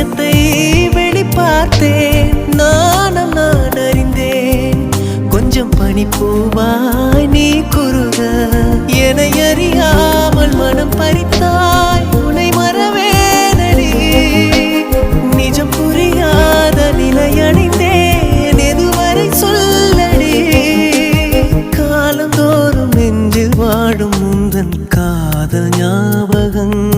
ரகசியத்தை வெளிப்பார்த்தேன். நானும் நான் அறிந்தேன். கொஞ்சம் பனிப்பூவாய் நீ குறுக என்னை அறியாமல் மனம் பறித்தாய். உன்னை மறவேனடி நிஜம் புரியாத நிலையடைந்தேன். எதுவரை சொல்லடி காலந்தோறும் நெஞ்சில் வாடும் முந்தன் காதல் ஞாபகங்கள்